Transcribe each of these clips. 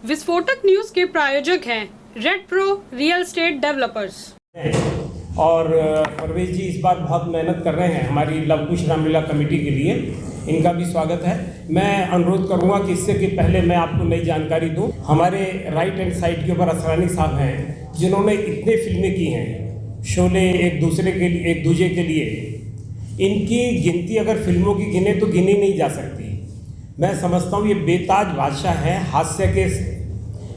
विस्फोटक न्यूज के प्रायोजक हैं red pro real estate developers. और परवेज जी इस बार बहुत मेहनत कर रहे हैं हमारी लव कुश रामलीला कमेटी के लिए, इनका भी स्वागत है। मैं अनुरोध करूंगा कि इससे कि पहले मैं आपको नई जानकारी दूं। हमारे राइट हैंड साइड के ऊपर असरानी साहब हैं जिन्होंने इतने फिल्में की हैं, शोले, एक दूजे के लिए। इनकी गिनती अगर फिल्मों की गिने तो गिनी नहीं जा सकती। मैं समझता हूँ ये बेताज बादशाह हैं, हास्य के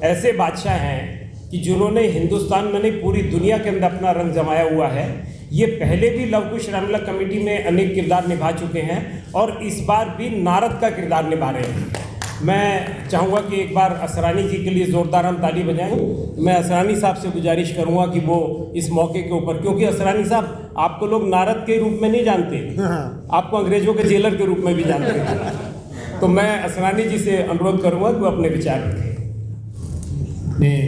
ऐसे बादशाह हैं कि जिन्होंने हिंदुस्तान में नहीं पूरी दुनिया के अंदर अपना रंग जमाया हुआ है। ये पहले भी लव कुश रामलीला कमेटी में अनेक किरदार निभा चुके हैं और इस बार भी नारद का किरदार निभा रहे हैं। मैं चाहूँगा कि एक बार असरानी जी के लिए ज़ोरदार हम ताली बजाएं। मैं असरानी साहब से गुजारिश करूँगा कि वो इस मौके के ऊपर, क्योंकि असरानी साहब आपको लोग नारद के रूप में नहीं जानते, आपको अंग्रेज़ों के जेलर के रूप में भी जानते हैं। तो मैं असरानी जी से अनुरोध करूँगा कि वो अपने विचार रखें। मैं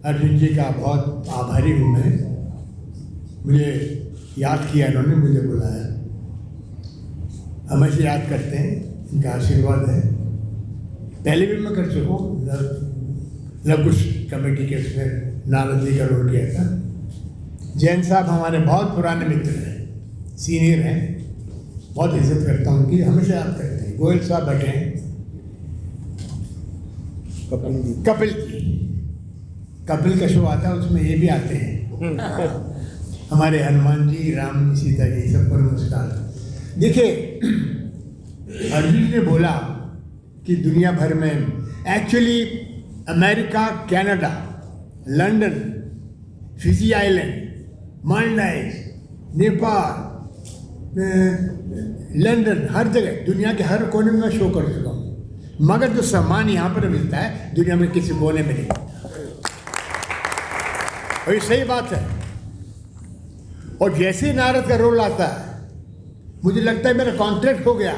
अर्जुन जी का बहुत आभारी हूँ। मैं मुझे याद किया, इन्होंने मुझे बुलाया। हमेशा याद करते हैं, इनका आशीर्वाद है। पहले भी मैं कर चुका हूँ, लव कुश कमेटी के उसमें नारद जी का रोल किया था। जैन साहब हमारे बहुत पुराने मित्र हैं, सीनियर हैं, बहुत इज्जत करता हूँ उनकी, हमेशा याद करते हैं। गोयल साहब बैठे हैं, कपिल का शो आता है, उसमें ये भी आते हैं। हमारे हनुमान जी, राम, सीता जी, सबको नमस्कार। देखिए, अर्जुन ने बोला कि दुनिया भर में, actually America, Canada, London, Fiji island, Maldives, Nepal, London, हर जगह, दुनिया के हर कोने में शो कर चुका हूँ। मगर जो सम्मान यहाँ पर मिलता है दुनिया में किसी कोने में नहीं। और ये सही बात है। और जैसे ही नारद का रोल आता है, मुझे लगता है मेरा कॉन्ट्रैक्ट हो गया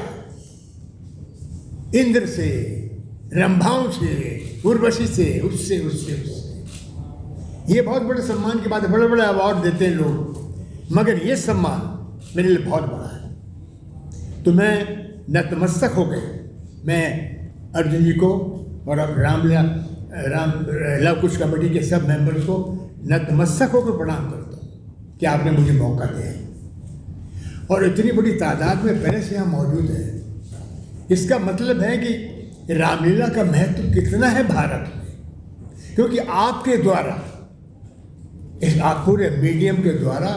इंद्र से, रंभाओं से, उर्वशी से, उससे। ये बहुत बड़े सम्मान की बात है। बड़े बड़े अवार्ड देते हैं लोग, मगर ये सम्मान मेरे लिए बहुत बड़ा है। तो मैं नतमस्तक हो गए। मैं अर्जुन जी को और अब लव कुश कमेटी के सब मेंबर्स को नतमस्तक होकर प्रणाम करता हूँ कि आपने मुझे मौका दिया और इतनी बड़ी तादाद में पहले से यहाँ मौजूद है। इसका मतलब है कि रामलीला का महत्व कितना है भारत में, क्योंकि आपके द्वारा, इस आप पूरे मीडियम के द्वारा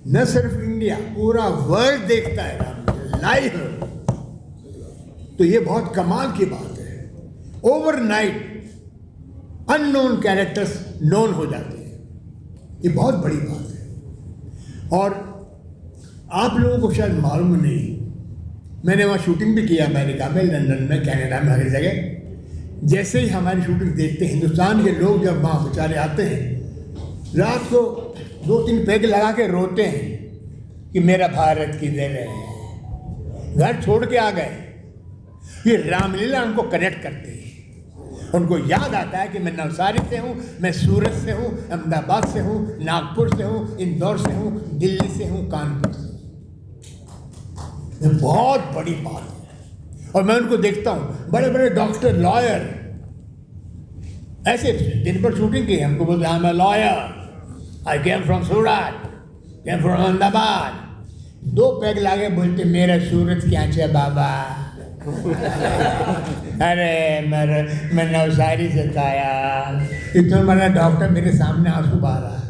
न सिर्फ इंडिया, पूरा वर्ल्ड देखता है रामलीला लाइव। तो ये बहुत कमाल की बात है। ओवरनाइट अननोन कैरेक्टर्स नोन हो जाते हैं, ये बहुत बड़ी बात है। और आप लोगों को शायद मालूम नहीं, मैंने वहाँ शूटिंग भी किया, अमेरिका में, लंदन में, कनाडा में, हर जगह। जैसे ही हमारी शूटिंग देखते हैं, हिंदुस्तान के लोग जब वहाँ बेचारे आते हैं, रात को 2-3 पैग लगा के रोते हैं कि मेरा भारत किधर है, घर छोड़ के आ गए। ये रामलीला उनको कनेक्ट करते हैं। उनको याद आता है कि मैं नवसारी से हूँ, मैं सूरत से हूँ, अहमदाबाद से हूँ, नागपुर से हूँ, इंदौर से हूँ, दिल्ली से हूँ, कानपुर से। ये बहुत बड़ी बात है। और मैं उनको देखता हूँ, बड़े बड़े डॉक्टर, लॉयर, ऐसे दिन भर शूटिंग की, हमको बोलते हैं I am a lawyer, I came from Surat, came from Ahmedabad. 2 peg लागे बोलते मेरा सूरत क्या है बाबा। अरे मैं नवसारी से था यार। इतना बड़ा डॉक्टर मेरे सामने आंसू बहा रहा है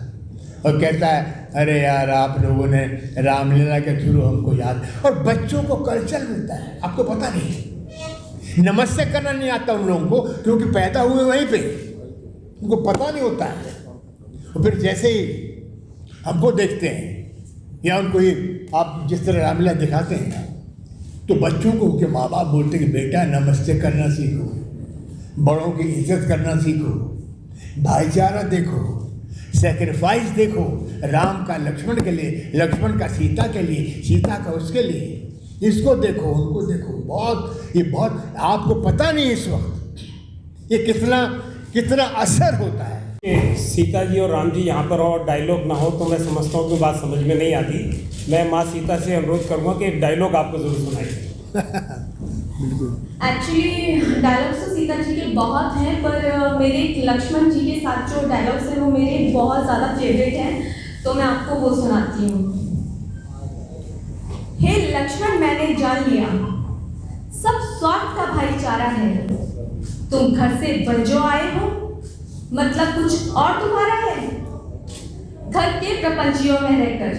और कहता है अरे यार आप लोगों ने रामलीला के थ्रू हमको याद। और बच्चों को कल्चर मिलता है, आपको पता नहीं, नमस्ते करना नहीं आता उन लोगों को, क्योंकि पैदा हुए वहीं पे, उनको पता नहीं होता है। और फिर जैसे ही हमको देखते हैं या उनको ये आप जिस तरह रामलीला दिखाते हैं, तो बच्चों को उनके माँ बाप बोलते हैं कि बेटा नमस्ते करना सीखो, बड़ों की इज्जत करना सीखो, भाईचारा देखो, सेक्रीफाइस देखो, राम का लक्ष्मण के लिए, लक्ष्मण का सीता के लिए, सीता का उसके लिए, इसको देखो, उनको देखो। बहुत आपको पता नहीं इस वक्त ये कितना असर होता है। सीता जी और राम जी यहाँ पर और डायलॉग ना हो तो मैं समझता हूँ कि बात समझ में नहीं आती। मैं माँ सीता से अनुरोध करूँगा कि एक डायलॉग आपको जरूर सुनाइए। एक्चुअली डायलॉग्स तो सीता जी के बहुत हैं, पर मेरे लक्ष्मण जी के साथ जो डायलॉग्स हैं वो मेरे बहुत ज़्यादा फेवरेट हैं, तो मैं आपको वो सुनाती हूँ। हे लक्ष्मण, मैंने जान लिया सब स्वार्थ का भाईचारा है। तुम घर से बंजो आए हो, मतलब कुछ और तुम्हारा है। घर के प्रपंचियों में रहकर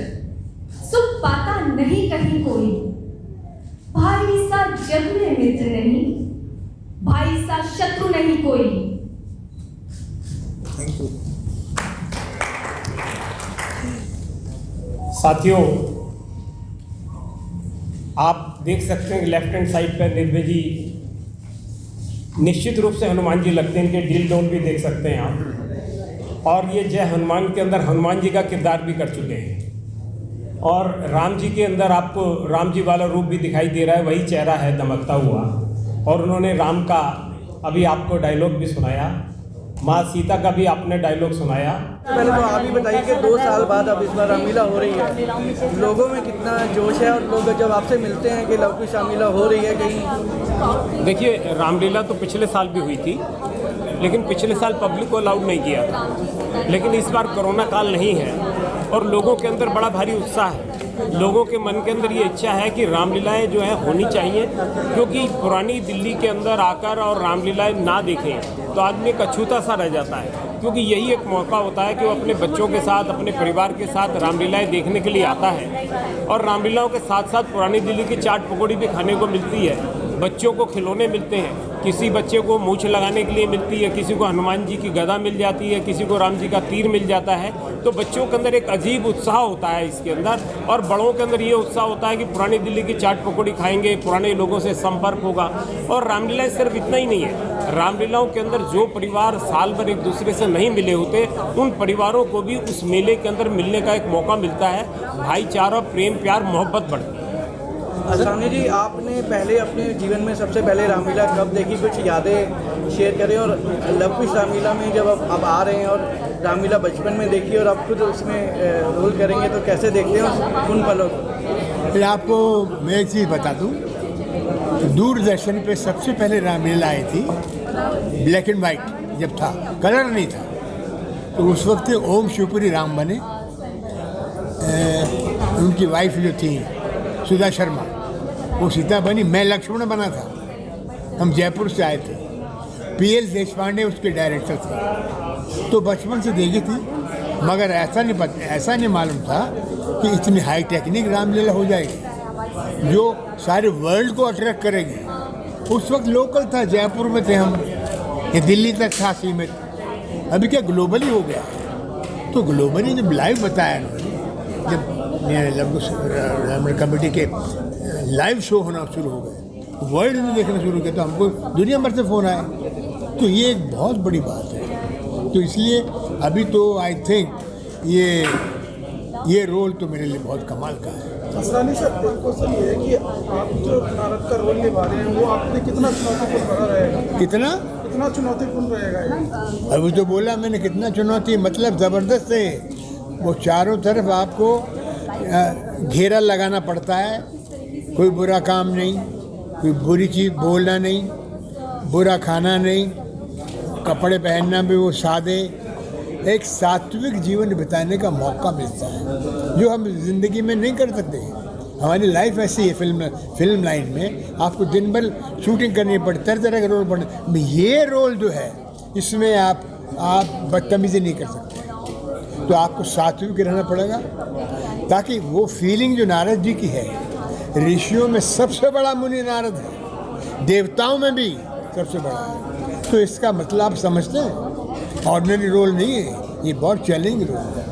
सुख पाता नहीं कहीं कोई। भाई सा जग में मित्र नहीं, भाई सा शत्रु नहीं कोई। Thank you. साथियों, आप देख सकते हैं कि लेफ्ट हैंड साइड पर निर्भय जी निश्चित रूप से हनुमान जी लगते हैं, इनके डील डोल भी देख सकते हैं आप। और ये जय हनुमान के अंदर हनुमान जी का किरदार भी कर चुके हैं, और राम जी के अंदर आपको राम जी वाला रूप भी दिखाई दे रहा है, वही चेहरा है दमकता हुआ। और उन्होंने राम का अभी आपको डायलॉग भी सुनाया, माँ सीता का भी आपने डायलॉग सुनाया। पहले तो आप ही बताइए कि 2 साल बाद अब इस बार रामलीला हो रही है, लोगों में कितना जोश है, और लोग जब आपसे मिलते हैं कि लव कुश रामलीला हो रही है कहीं? देखिए, रामलीला तो पिछले साल भी हुई थी, लेकिन पिछले साल पब्लिक को अलाउड नहीं किया था। लेकिन इस बार कोरोना काल नहीं है और लोगों के अंदर बड़ा भारी उत्साह है। लोगों के मन के अंदर ये इच्छा है कि रामलीलाएं जो है होनी चाहिए, क्योंकि पुरानी दिल्ली के अंदर आकर और रामलीलाएं ना देखें तो आदमी एक अछूता सा रह जाता है, क्योंकि यही एक मौका होता है कि वो अपने बच्चों के साथ, अपने परिवार के साथ रामलीलाएं देखने के लिए आता है। और रामलीलाओं के साथ साथ पुरानी दिल्ली की चाट पकौड़ी भी खाने को मिलती है, बच्चों को खिलौने मिलते हैं, किसी बच्चे को मूछ लगाने के लिए मिलती है, किसी को हनुमान जी की गदा मिल जाती है, किसी को राम जी का तीर मिल जाता है। तो बच्चों के अंदर एक अजीब उत्साह होता है इसके अंदर, और बड़ों के अंदर ये उत्साह होता है कि पुरानी दिल्ली की चाट पकौड़ी खाएंगे, पुराने लोगों से संपर्क होगा। और रामलीला सिर्फ इतना ही नहीं है, रामलीलाओं के अंदर जो परिवार साल भर एक दूसरे से नहीं मिले होते, उन परिवारों को भी उस मेले के अंदर मिलने का एक मौका मिलता है, भाईचारा, प्रेम, प्यार, मोहब्बत बढ़ती है। सामने जी, आपने पहले अपने जीवन में सबसे पहले रामलीला कब देखी, कुछ यादें शेयर करें। और लव कुश रामलीला में जब आप आ रहे हैं और रामलीला बचपन में देखी और अब खुद उसमें रोल करेंगे, तो कैसे देखते हैं उन पलों को? फिर आपको मैं एक चीज़ बता दूँ, दूरदर्शन पे सबसे पहले रामलीला आई थी, ब्लैक एंड वाइट जब था, कलर नहीं था। तो उस वक्त ओम शिवपुरी राम बने, उनकी वाइफ जो थी सुधा शर्मा, वो सीता बनी, मैं लक्ष्मण बना था। हम जयपुर से आए थे, पीएल देशपांडे उसके डायरेक्टर थे। तो बचपन से देखी थी, मगर ऐसा नहीं मालूम था कि इतनी हाई टेक्निक रामलीला हो जाएगी जो सारे वर्ल्ड को अट्रैक्ट करेगी। उस वक्त लोकल था, जयपुर में थे हम, ये दिल्ली तक था सीमित, अभी क्या ग्लोबली हो गया। तो ग्लोबली जब लाइव बताया, जब रामलीला कमेटी के लाइव शो होना शुरू हो गए, वर्ल्ड में देखना शुरू किया, तो हमको दुनिया भर से फ़ोन आए। तो ये एक बहुत बड़ी बात है। तो इसलिए अभी तो आई थिंक ये रोल तो मेरे लिए बहुत कमाल का है। असरानी सर, एक क्वेश्चन ये है कि आप जो नारद का रोल निभा रहे हैं, वो आपने कितना चुनौतीपूर्ण भरा रहेगा? कितना चुनौतीपूर्ण रहेगा? अभी तो बोला मैंने, कितना चुनौती, मतलब ज़बरदस्त है। वो चारों तरफ आपको घेरा लगाना पड़ता है, कोई बुरा काम नहीं, कोई बुरी चीज़ बोलना नहीं, बुरा खाना नहीं, कपड़े पहनना भी वो सादे, एक सात्विक जीवन बिताने का मौका मिलता है जो हम जिंदगी में नहीं कर सकते। हमारी लाइफ ऐसी है, फिल्म लाइन में आपको दिन भर शूटिंग करनी पड़ती, तरह तरह के रोल पड़े। ये रोल जो है, इसमें आप बदतमीजी नहीं कर सकते, तो आपको सात्विक रहना पड़ेगा, ताकि वो फीलिंग जो नारद जी की है, ऋषियों में सबसे बड़ा मुनि नारद है, देवताओं में भी सबसे बड़ा है। तो इसका मतलब आप समझते हैं, ऑर्डिनरी रोल नहीं है, ये बहुत चैलेंजिंग रोल है।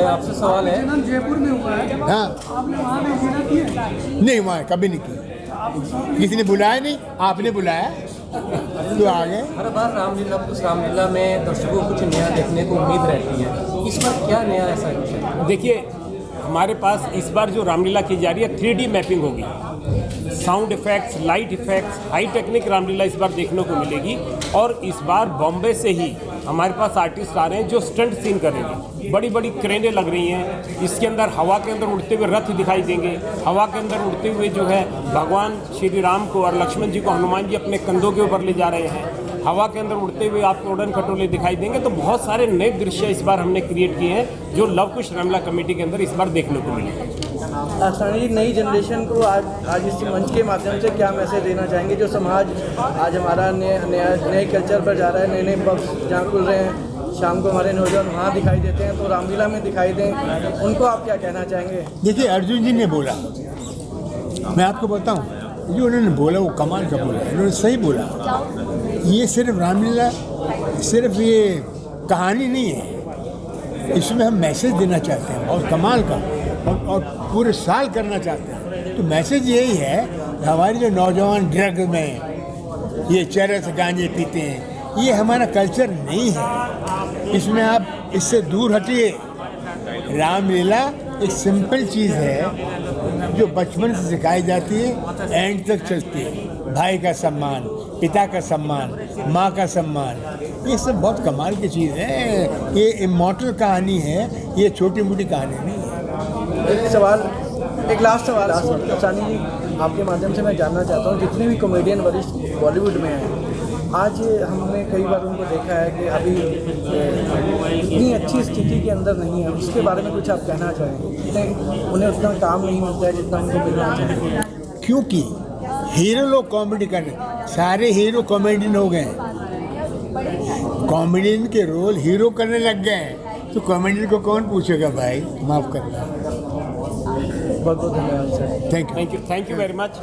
आपसे सवाल है, जयपुर में हुआ है, हाँ, आपने वहाँ नहीं की है? नहीं, वहाँ कभी नहीं की, किसी ने बुलाया नहीं, आपने बुलाया तो आ गए। हर बार रामलीला में दर्शकों को कुछ नया देखने को उम्मीद रहती है, इस बार क्या नया ऐसा कुछ है? देखिए, हमारे पास इस बार जो रामलीला की जा रही है 3D मैपिंग होगी, sound effects, light effects, high technique Ramlila इस बार देखने को मिलेगी। और इस बार बॉम्बे से ही हमारे पास आर्टिस्ट आ रहे हैं जो स्टंट सीन करेंगे। बड़ी बड़ी क्रेनें लग रही हैं, इसके अंदर हवा के अंदर उड़ते हुए रथ दिखाई देंगे, हवा के अंदर उड़ते हुए जो है भगवान श्री राम को और लक्ष्मण जी को हनुमान जी अपने कंधों के ऊपर ले जा रहे हैं, हवा के अंदर उड़ते हुए आपको उड़न खटोले दिखाई देंगे। तो बहुत सारे नए दृश्य इस बार हमने क्रिएट किए हैं जो लव कुश रामलीला कमेटी के अंदर इस बार देखने को मिले। सानी जी, नई जनरेशन को आज इस मंच के माध्यम से क्या मैसेज देना चाहेंगे? जो समाज आज हमारा नए कल्चर पर जा रहा है, नए नए पब्स जहाँ खुल रहे हैं, शाम को हमारे नौजवान वहाँ दिखाई देते हैं, तो रामलीला में दिखाई दें, उनको आप क्या कहना चाहेंगे? देखिए, अर्जुन जी ने बोला, मैं आपको बताऊं, जो उन्होंने बोला वो कमाल का बोला, उन्होंने सही बोला। ये सिर्फ रामलीला, सिर्फ ये कहानी नहीं है, इसमें हम मैसेज देना चाहते हैं बहुत कमाल का, और पूरे साल करना चाहते हैं। तो मैसेज यही है, हमारे जो नौजवान ड्रग में ये चरस गांजे पीते हैं, ये हमारा कल्चर नहीं है, इसमें आप इससे दूर हटिए। रामलीला एक सिंपल चीज़ है जो बचपन से सिखाई जाती है, एंड तक चलती है। भाई का सम्मान, पिता का सम्मान, माँ का सम्मान, ये सब बहुत कमाल की चीज़ है। ये इमॉर्टल कहानी है, ये छोटी मोटी कहानी नहीं है। एक लास्ट सवाल सानी जी, आपके माध्यम से मैं जानना चाहता हूँ, जितने भी कॉमेडियन वरिष्ठ बॉलीवुड में हैं, आज हमने कई बार उनको देखा है कि अभी इतनी अच्छी स्थिति के अंदर नहीं है, उसके बारे में कुछ आप कहना चाहेंगे? उन्हें उतना काम नहीं मिलता है जितना उनको मिलना चाहिए, क्योंकि हीरो लोग कॉमेडी करने, सारे हीरो कॉमेडियन हो गए हैं, कॉमेडियन के रोल हीरो करने लग गए हैं, तो कॉमेडियन को कौन पूछेगा भाई? माफ़ करना। बहुत बहुत धन्यवाद sir. Thank you thank you very much.